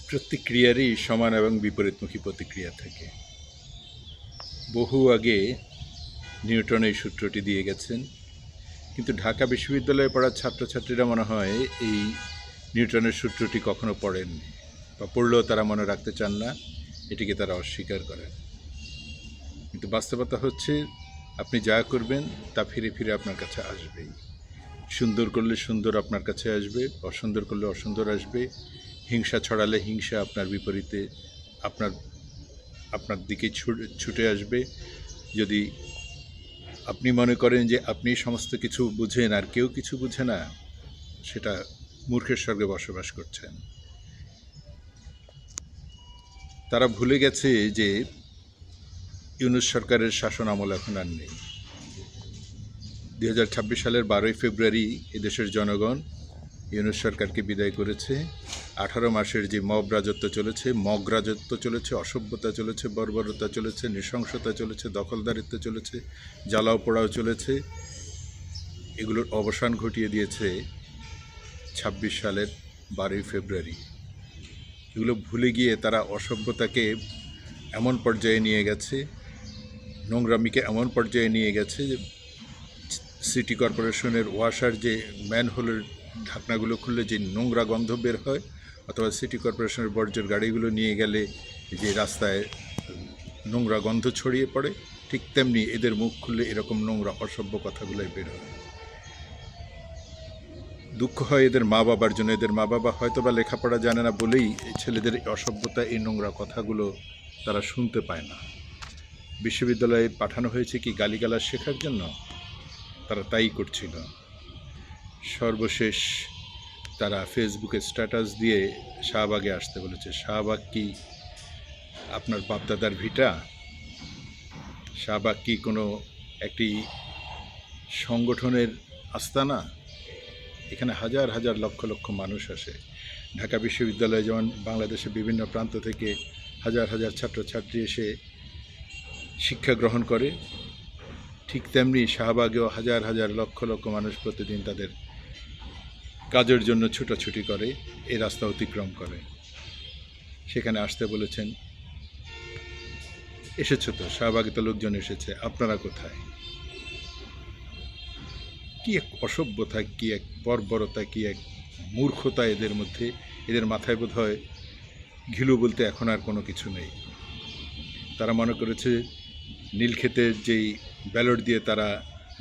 প্রতিক্রিয়ারই সমান এবং বিপরীতমুখী প্রতিক্রিয়া থাকে। বহু আগে নিউটন এই সূত্রটি দিয়ে গেছেন, কিন্তু ঢাকা বিশ্ববিদ্যালয়ে পড়া ছাত্রছাত্রীরা মনে হয় এই নিউটনের সূত্রটি কখনো পড়েননি, বা পড়লেও তারা মনে রাখতে চান না, এটিকে তারা অস্বীকার করেন। কিন্তু বাস্তবতা হচ্ছে আপনি যা করবেন তা ফিরে ফিরে আপনার কাছে আসবেই। সুন্দর করলে সুন্দর আপনার কাছে আসবে, অসুন্দর করলে অসুন্দর আসবে। হিংসা ছড়ালে হিংসা আপনার বিপরীতে আপনার দিকে ছুটে আসবে। যদি আপনি মনে করেন যে আপনি সমস্ত কিছু বুঝেন আর কেউ কিছু বুঝে না, সেটা মূর্খের স্বর্গে বসবাস করছেন। তারা ভুলে গেছে যে ইউনূস সরকারের শাসন আমল এখন আর নেই। 2026 সালের 12ই ফেব্রুয়ারি এদেশের জনগণ ইউনূস সরকারকে বিদায় করেছে। 18 মাসের যে মব রাজত্ব চলেছে, মগ রাজত্ব চলেছে, অসভ্যতা চলেছে, বর্বরতা চলেছে, নৃশংসতা চলেছে, দখলদারিত্ব চলেছে, জ্বালাও পোড়াও চলেছে, এগুলোর অবসান ঘটিয়ে দিয়েছে 26 সালের 12ই ফেব্রুয়ারি। এগুলো ভুলে গিয়ে তারা অসভ্যতাকে এমন পর্যায়ে নিয়ে গেছে, নোংরামিকে এমন পর্যায়ে নিয়ে গেছে যে সিটি কর্পোরেশনের ওয়াসার যে ম্যানহোলের ঢাকনাগুলো খুললে যে নোংরা গন্ধ বের হয়, অথবা সিটি কর্পোরেশনের বর্জ্যের গাড়িগুলো নিয়ে গেলে যে রাস্তায় নোংরা গন্ধ ছড়িয়ে পড়ে, ঠিক তেমনি এদের মুখ খুললে এরকম নোংরা অসভ্য কথাগুলোই বের হয়। দুঃখ হয় এদের মা বাবার জন্য। এদের মা বাবা হয়তো বা লেখাপড়া জানে না বলেই এই ছেলেদের অসভ্যতা, এই নোংরা কথাগুলো তারা শুনতে পায় না। বিশ্ববিদ্যালয়ে পাঠানো হয়েছে কি গালিগালাজ শেখার জন্য? তারা তাই করছিল। সর্বশেষ তারা ফেসবুকে স্ট্যাটাস দিয়ে শাহবাগে আসতে বলেছে। শাহবাগ কি আপনার বাপদাদার ভিটা? শাহবাগ কি কোনো একটি সংগঠনের আস্তানা? এখানে হাজার হাজার লক্ষ লক্ষ মানুষ আসে। ঢাকা বিশ্ববিদ্যালয়ে যেমন বাংলাদেশের বিভিন্ন প্রান্ত থেকে হাজার হাজার ছাত্রছাত্রী এসে শিক্ষা গ্রহণ করে, ঠিক তেমনি শাহবাগেও হাজার হাজার লক্ষ লক্ষ মানুষ প্রতিদিন তাদের কাজের জন্য ছুটাছুটি করে, এই রাস্তা অতিক্রম করে। সেখানে আসতে বলেছেন। এসেছে তো, শাহবাগে তো লোকজন এসেছে, আপনারা কোথায়? কি এক অসভ্যতা, কি এক বর্বরতা, কি এক মূর্খতা এদের মধ্যে। এদের মাথায় বোধ হয় ঘিলু বলতে এখন আর কোনো কিছু নেই। তারা মনে করেছে নীলক্ষেতের যেই ব্যালট দিয়ে তারা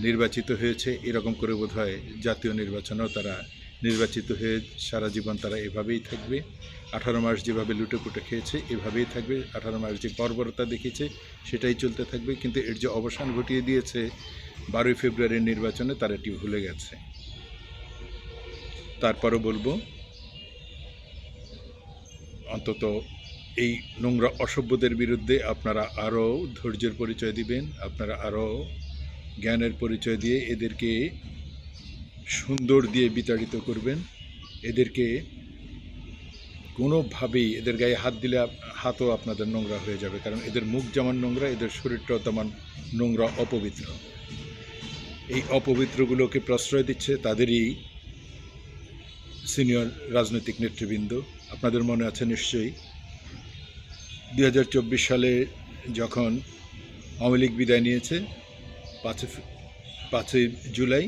নির্বাচিত হয়েছে, এরকম করে বোধ হয় জাতীয় নির্বাচনেও তারা নির্বাচিত হয়ে সারা জীবন তারা এভাবেই থাকবে। 18 মাস যেভাবে লুটেপুটে খেয়েছে এভাবেই থাকবে। 18 মাস যে বর্বরতা দেখিয়েছে সেটাই চলতে থাকবে। কিন্তু এর যে অবসান ঘটিয়ে দিয়েছে 12ই ফেব্রুয়ারির নির্বাচনে, তারা এটি ভুলে গেছে। তারপরও বলবো, অন্তত এই নোংরা অসভ্যদের বিরুদ্ধে আপনারা আরও ধৈর্যের পরিচয় দিবেন, আপনারা আরও জ্ঞানের পরিচয় দিয়ে এদেরকে সুন্দর দিয়ে বিতাড়িত করবেন। এদেরকে কোনোভাবেই এদের গায়ে হাত দিলে হাতও আপনাদের নোংরা হয়ে যাবে, কারণ এদের মুখ যেমন নোংরা, এদের শরীরটাও তেমন নোংরা, অপবিত্র। এই অপবিত্রগুলোকে প্রশ্রয় দিচ্ছে তাদেরই সিনিয়র রাজনৈতিক নেতৃবৃন্দ। আপনাদের মনে আছে নিশ্চয়ই 2024 সালে যখন আওয়ামী লীগ বিদায় নিয়েছে, 5ই জুলাই,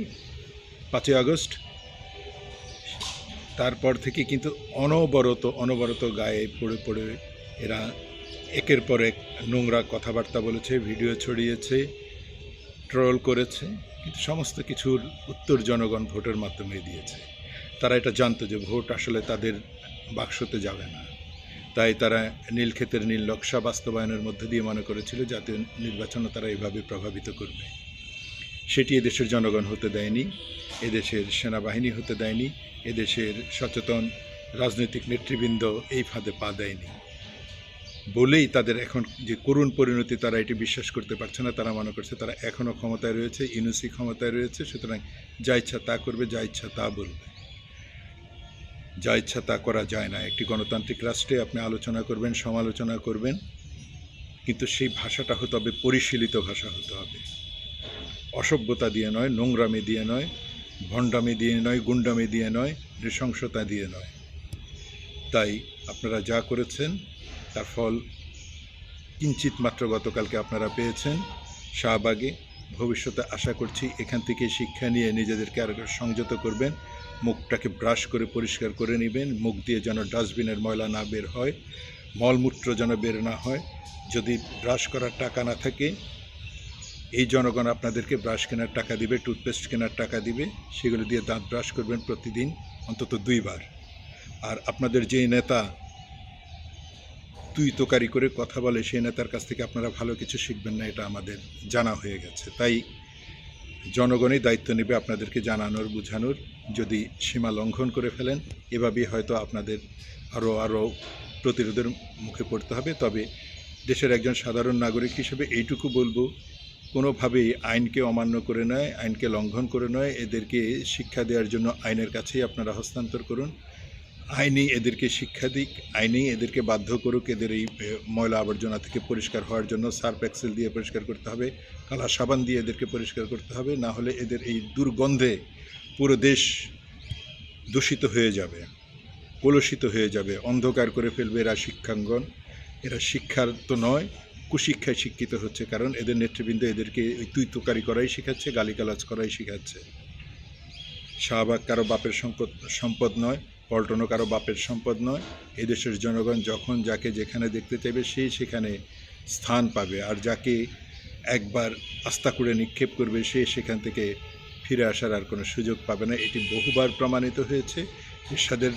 5ই আগস্ট, তারপর থেকে কিন্তু অনবরত গায়ে পড়ে পড়ে এরা একের পর এক নোংরা কথাবার্তা বলেছে, ভিডিও ছড়িয়েছে, ট্রোল করেছে। কিন্তু সমস্ত কিছুর উত্তর জনগণ ভোটের মাধ্যমে দিয়েছে। তারা এটা জানতো যে ভোট আসলে তাদের বাক্সতে যাবে না, তাই তারা নীলক্ষেতের নীল নকশা বাস্তবায়নের মধ্যে দিয়ে মনে করেছিল জাতীয় নির্বাচনও তারা এভাবে প্রভাবিত করবে। সেটি এদেশের জনগণ হতে দেয়নি, এদেশের সেনাবাহিনী হতে দেয়নি, এদেশের সচেতন রাজনৈতিক নেতৃবৃন্দ এই ফাঁদে পা দেয়নি বলেই তাদের এখন যে করুণ পরিণতি, তারা এটি বিশ্বাস করতে পারছে না। তারা মনে করছে তারা এখনও ক্ষমতায় রয়েছে, ইউনূসী ক্ষমতায় রয়েছে, সুতরাং যা ইচ্ছা তা করবে, যা ইচ্ছা তা বলবে। যা ইচ্ছা তা করা যায় না। একটি গণতান্ত্রিক রাষ্ট্রে আপনি আলোচনা করবেন, সমালোচনা করবেন, কিন্তু সেই ভাষাটা হতে হবে পরিশীলিত ভাষা হতে হবে। অসভ্যতা দিয়ে নয়, নোংরামি দিয়ে নয়, ভণ্ডামি দিয়ে নয়, গুন্ডামি দিয়ে নয়, নৃশংসতা দিয়ে নয়। তাই আপনারা যা করেছেন তার ফল কিঞ্চিত মাত্র গতকালকে আপনারা পেয়েছেন শাহবাগে। ভবিষ্যতে আশা করছি এখান থেকে শিক্ষা নিয়ে নিজেদেরকে আরও সংযত করবেন, মুখটাকে ব্রাশ করে পরিষ্কার করে নেবেন, মুখ দিয়ে যেন ডাস্টবিনের ময়লা না বের হয়, মলমূত্র যেন বের না হয়। যদি ব্রাশ করার টাকা না থাকে, এই জনগণ আপনাদেরকে ব্রাশ কেনার টাকা দিবে, টুথপেস্ট কেনার টাকা দিবে, সেগুলো দিয়ে দাঁত ব্রাশ করবেন প্রতিদিন অন্তত 2 বার। আর আপনাদের যে নেতা তুই তোকারি করে কথা বলে, সেই নেতার কাছ থেকে আপনারা ভালো কিছু শিখবেন না, এটা আমাদের জানা হয়ে গেছে। তাই জনগণই দায়িত্ব নেবে আপনাদেরকে জানানোর, বোঝানোর। যদি সীমা লঙ্ঘন করে ফেলেন, এভাবেই হয়তো আপনাদের আরও প্রতিরোধের মুখে পড়তে হবে। তবে দেশের একজন সাধারণ নাগরিক হিসেবে এইটুকু বলবো, কোনোভাবেই আইনকে অমান্য করে নয়, আইনকে লঙ্ঘন করে নয়, এদেরকে শিক্ষা দেওয়ার জন্য আইনের কাছেই আপনারা হস্তান্তর করুন। আইনই এদেরকে শিক্ষা দিক, আইনই এদেরকে বাধ্য করুক এদের এই ময়লা আবর্জনা থেকে পরিষ্কার হওয়ার জন্য। সার্ফ এক্সেল দিয়ে পরিষ্কার করতে হবে, কালা সাবান দিয়ে এদেরকে পরিষ্কার করতে হবে, না হলে এদের এই দুর্গন্ধে পুরো দেশ দূষিত হয়ে যাবে, কলুষিত হয়ে যাবে, অন্ধকার করে ফেলবে এরা শিক্ষাঙ্গন। এরা শিক্ষার তো নয়, কুশিক্ষায় শিক্ষিত হচ্ছে, কারণ এদের নেতৃবৃন্দ এদেরকে ওই তুই তোকারি করাই শেখাচ্ছে, গালিগালাজ করাই শেখাচ্ছে। শাহবাগ কারো বাপের সম্পদ নয়, পল্টনও কারো বাপের সম্পদ নয়। এদেশের জনগণ যখন যাকে যেখানে দেখতে চাইবে সেই সেখানে স্থান পাবে, আর যাকে একবার আস্থা করে নিক্ষেপ করবে সে সেখান থেকে ফিরে আসার আর কোনো সুযোগ পাবে না। এটি বহুবার প্রমাণিত হয়েছে। এরশাদের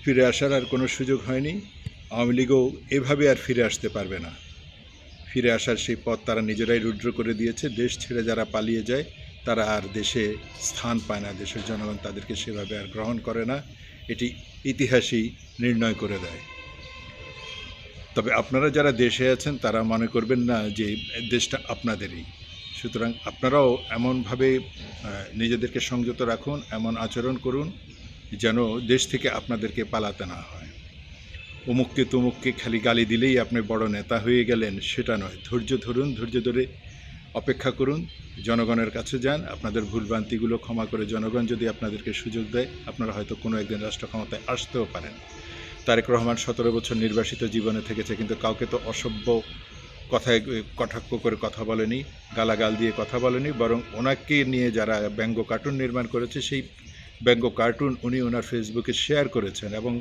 ফিরে আসার আর কোনো সুযোগ হয়নি। আওয়ামী লীগও এভাবে আর ফিরে আসতে পারবে না। ফিরে আসার সেই পথ তারা নিজেরাই রুদ্র করে দিয়েছে। দেশ ছেড়ে যারা পালিয়ে যায় তারা আর দেশে স্থান পায় না, দেশের জনগণ তাদেরকে সেভাবে আর গ্রহণ করে না, এটি ইতিহাসই নির্ণয় করে দেয়। তবে আপনারা যারা দেশে আছেন তারা মনে করবেন না যে দেশটা আপনাদেরই। সুতরাং আপনারাও এমনভাবে নিজেদেরকে সংযত রাখুন, এমন আচরণ করুন যেন দেশ থেকে আপনাদেরকে পালাতে না হয়। অমুককে তমুককে খালি গালি দিলেই আপনি বড় নেতা হয়ে গেলেন, সেটা নয়। ধৈর্য ধরুন, ধৈর্য ধরে অপেক্ষা করুন, জনগণের কাছে যান, আপনাদের ভুলভ্রান্তিগুলো ক্ষমা করে জনগণ যদি আপনাদেরকে সুযোগ দেয়, আপনারা হয়তো কোনো একদিন রাষ্ট্র ক্ষমতায় আসতেও পারেন। তারেক রহমান 17 বছর নির্বাসিত জীবনে থেকেছে, কিন্তু কাউকে তো অসভ্য কথায় কটাক্ষ করে কথা বলেনি, গালাগাল দিয়ে কথা বলেনি, বরং ওনাকে নিয়ে যারা ব্যঙ্গ কার্টুন নির্মাণ করেছে সেই ব্যঙ্গ কার্টুন উনি ওনার ফেসবুকে শেয়ার করেছেন এবং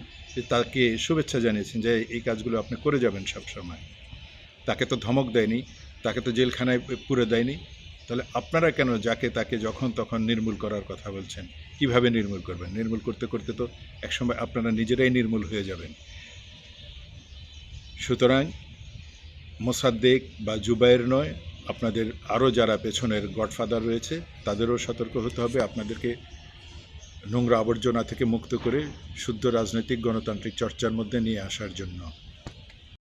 তাকে শুভেচ্ছা জানিয়েছেন যে এই কাজগুলো আপনি করে যাবেন সবসময়। তাকে তো ধমক দেয়নি, তাকে তো জেলখানায় পুরে দেয়নি। তাহলে আপনারা কেন যাকে তাকে যখন তখন নির্মূল করার কথা বলছেন? কিভাবে নির্মূল করবেন? নির্মূল করতে করতে তো একসময় আপনারা নিজেরাই নির্মূল হয়ে যাবেন। সুতরাং মোসাদ্দেক বা জুবায়ের নয়, আপনাদের আরও যারা পেছনের গডফাদার রয়েছে তাদেরও সতর্ক হতে হবে, আপনাদেরকে নোংরা আবর্জনা থেকে মুক্ত করে শুদ্ধ রাজনৈতিক গণতান্ত্রিক চর্চার মধ্যে নিয়ে আসার জন্য।